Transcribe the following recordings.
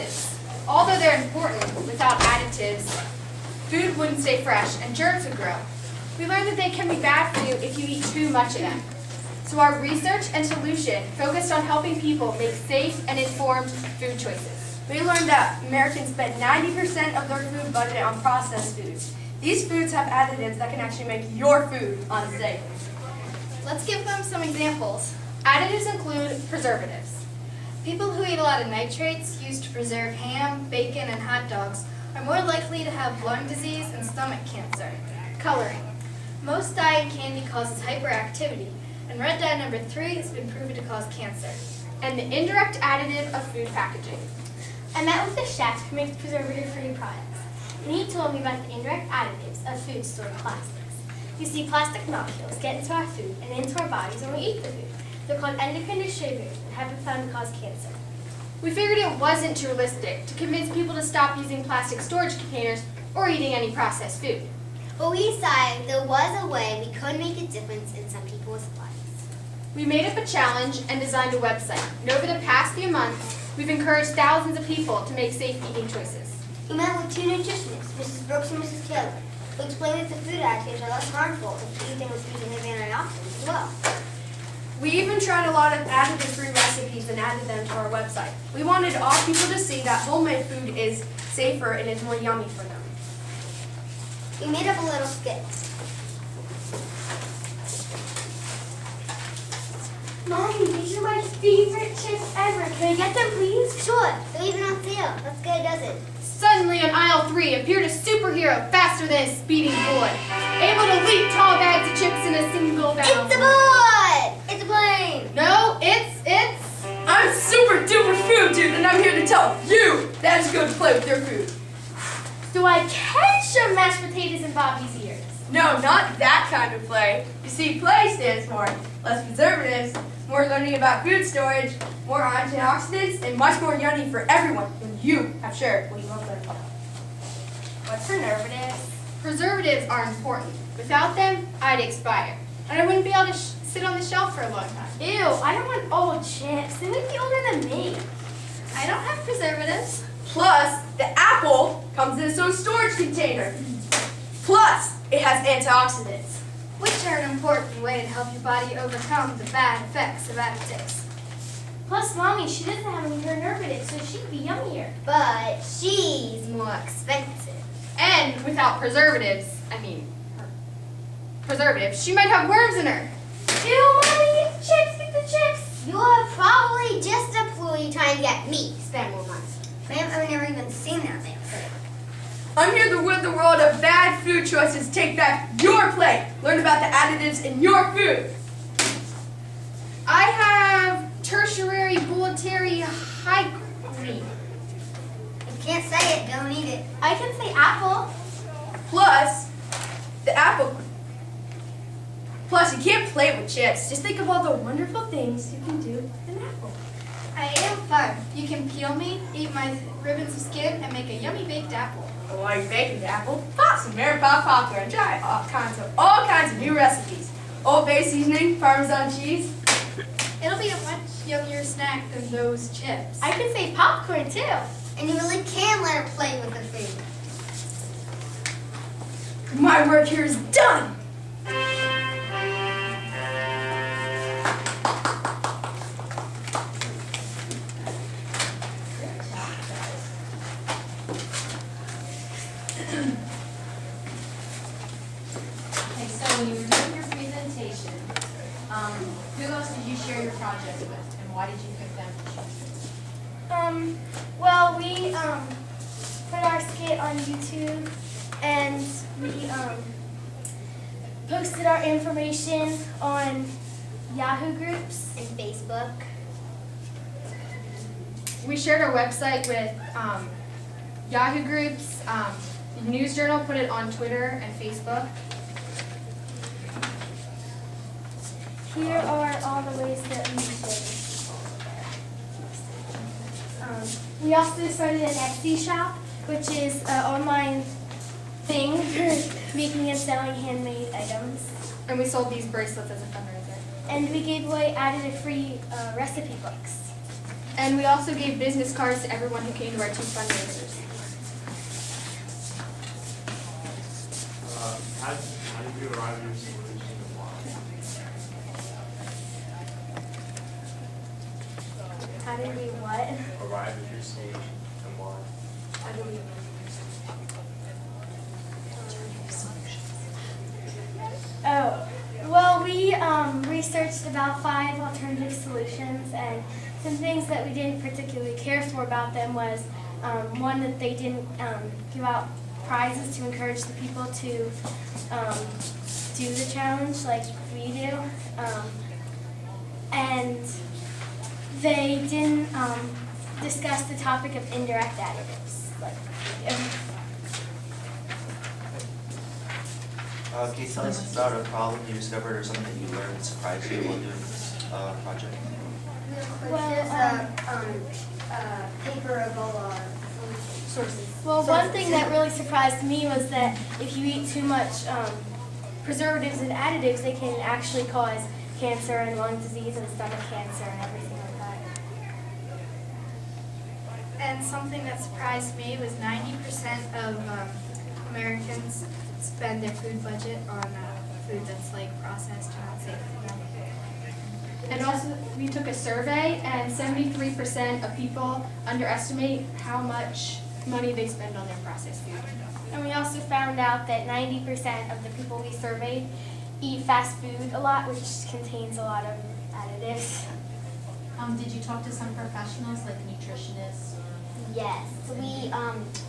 additives. Although they're important, without additives, food wouldn't stay fresh and germs would grow. We learned that they can be bad for you if you eat too much of them. So our research and solution focused on helping people make safe and informed food choices. We learned that Americans spend 90% of their food budget on processed foods. These foods have additives that can actually make your food unsafe. Let's give them some examples. Additives include preservatives. People who eat a lot of nitrates used to preserve ham, bacon, and hot dogs are more likely to have lung disease and stomach cancer. Coloring. Most dye in candy causes hyperactivity, and red dye number 3 has been proven to cause cancer. And the indirect additive of food packaging. I met with a chef who makes preservative-free products, and he told me about the indirect additives of food stored plastics. You see, plastic molecules get into our food and into our bodies when we eat the food. They're called endocrine disruptors and have been found to cause cancer. We figured it wasn't too realistic to convince people to stop using plastic storage containers or eating any processed food. But we decided there was a way we could make a difference in some people's lives. We made up a challenge and designed a website. And over the past few months, we've encouraged thousands of people to make safe eating choices. We met with 2 nutritionists, Mrs. Brooks and Mrs. Taylor, who explained that the food additives are less harmful if eating with food and antioxidants as well. We even tried a lot of additive-free recipes and added them to our website. We wanted all people to see that homemade food is safer and is more yummy for them. We made up a little skit. Mommy, these are my favorite chips ever. Can I get them, please? Sure, they're even on sale. Let's get a dozen. Suddenly on aisle 3 appeared a superhero faster than a speeding bullet, able to leap tall bags of chips in a single bound. It's a board! It's a plane! No, it's... I'm super duper food dude, and I'm here to tell you that it's good to play with your food. So I can shove mashed potatoes in Bobby's ears. No, not that kind of play. You see, play stands for less preservatives, more learning about food storage, more antioxidants, and much more yummy for everyone when you have shared what you love learning about. What's preservatives? Preservatives are important. Without them, I'd expire. And I wouldn't be able to sit on the shelf for a long time. Ew, I don't want old chips. They might be older than me. I don't have preservatives. Plus, the apple comes in its own storage container. Plus, it has antioxidants. Which are an important way to help your body overcome the bad effects of additives. Plus, Mommy, she doesn't have any preservatives, so she'd be yummier. But she's more expensive. And without preservatives, she might have worms in her. Ew, Mommy, get the chips, get the chips. You're probably just a employee trying to get me to spend more money. Ma'am, I've never even seen that thing. I'm here to rid the world of bad food choices. Take back your plate. Learn about the additives in your food. I have tertiary bulletary hygrine. You can't say it, don't eat it. I can say apple. Plus, the apple. Plus, you can't play with chips. Just think of all the wonderful things you can do with an apple. I am fun. You can peel me, eat my ribbons of skin, and make a yummy baked apple. While you're baking the apple, pop some Mary Pop popcorn and try all kinds of new recipes. Old Bay seasoning, Parmesan cheese. It'll be a much yummier snack than those chips. I can say popcorn, too. And you really can let her play with the food. My work here is done. Okay, so when you were doing your presentation, who else did you share your project with, and why did you pick them to choose? Well, we put our skit on YouTube, and we posted our information on Yahoo groups. And Facebook. We shared our website with Yahoo groups. The News Journal put it on Twitter and Facebook. Here are all the ways that we shared. We also started an Etsy shop, which is an online thing for making and selling handmade items. And we sold these bracelets as a fundraiser. And we gave away additive-free recipe books. And we also gave business cards to everyone who came to our 2 fundraisers. How did you arrive at your solution and why? How did we what? Arrive at your solution and why? How did we? Oh, well, we researched about 5 alternative solutions, and some things that we didn't particularly care for about them was one, that they didn't give out prizes to encourage the people to do the challenge like we do, and they didn't discuss the topic of indirect additives like we do. Can you tell us about a problem you discovered or something that you learned that surprised you while doing this project? Paper Ebola Sources. Well, one thing that really surprised me was that if you eat too much preservatives and additives, they can actually cause cancer and lung disease and stomach cancer and everything like that. And something that surprised me was 90% of Americans spend their food budget on food that's like processed or not safe for them. And also, we took a survey, and 73% of people underestimate how much money they spend on their processed food. And we also found out that 90% of the people we surveyed eat fast food a lot, which contains a lot of additives. Did you talk to some professionals, like nutritionists? Yes, we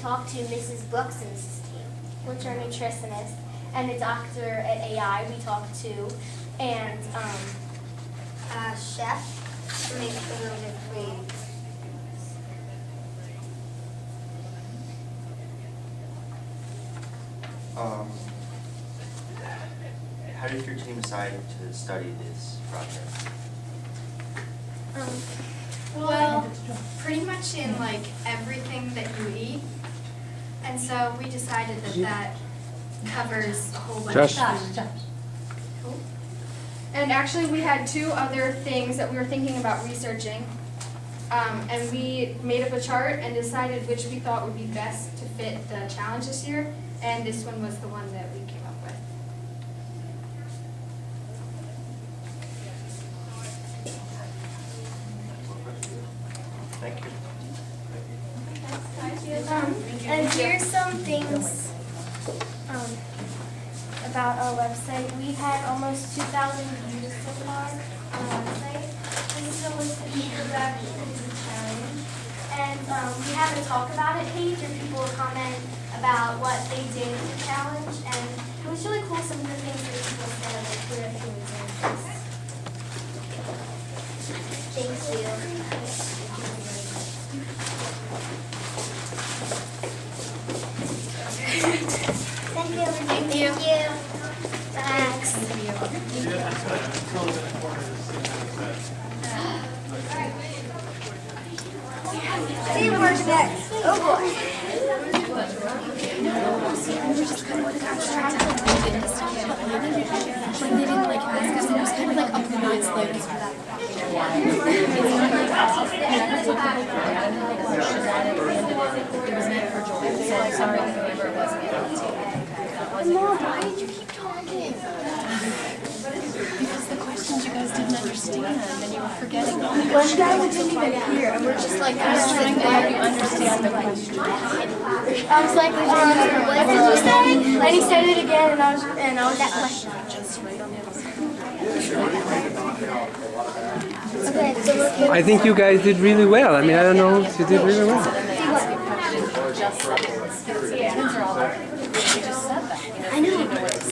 talked to Mrs. Brooks and Mrs. Teal. Which are nutritionists, and the doctor at AI we talked to, and Chef to make a little bit food. How did your team decide to study this project? Well, pretty much in like everything that you eat. And so we decided that that covers a whole bunch of food. And actually, we had 2 other things that we were thinking about researching. And we made up a chart and decided which we thought would be best to fit the challenge this year. And this one was the one that we came up with. Thank you. and here's some things about our website. We've had almost 2,000 views so far on our website. This is a list of people who actually did the challenge. And we have a talk about it page where people will comment about what they did with the challenge. And it was really cool, some of the things that people said, like we're doing this. Thank you. Thank you. Thanks. Teamwork next. Oh boy. They didn't like ask us, and it was kind of like up and it's like sorry, whoever it wasn't able to. Mom, why did you keep talking? Because the questions you guys didn't understand, and you were forgetting all the One guy didn't even hear, and we're just like, I was trying to help you understand the question. I was like, what did you say? And he said it again, and I was that question. Okay, so we're I think you guys did really well. I mean, I don't know, you did really well. I know.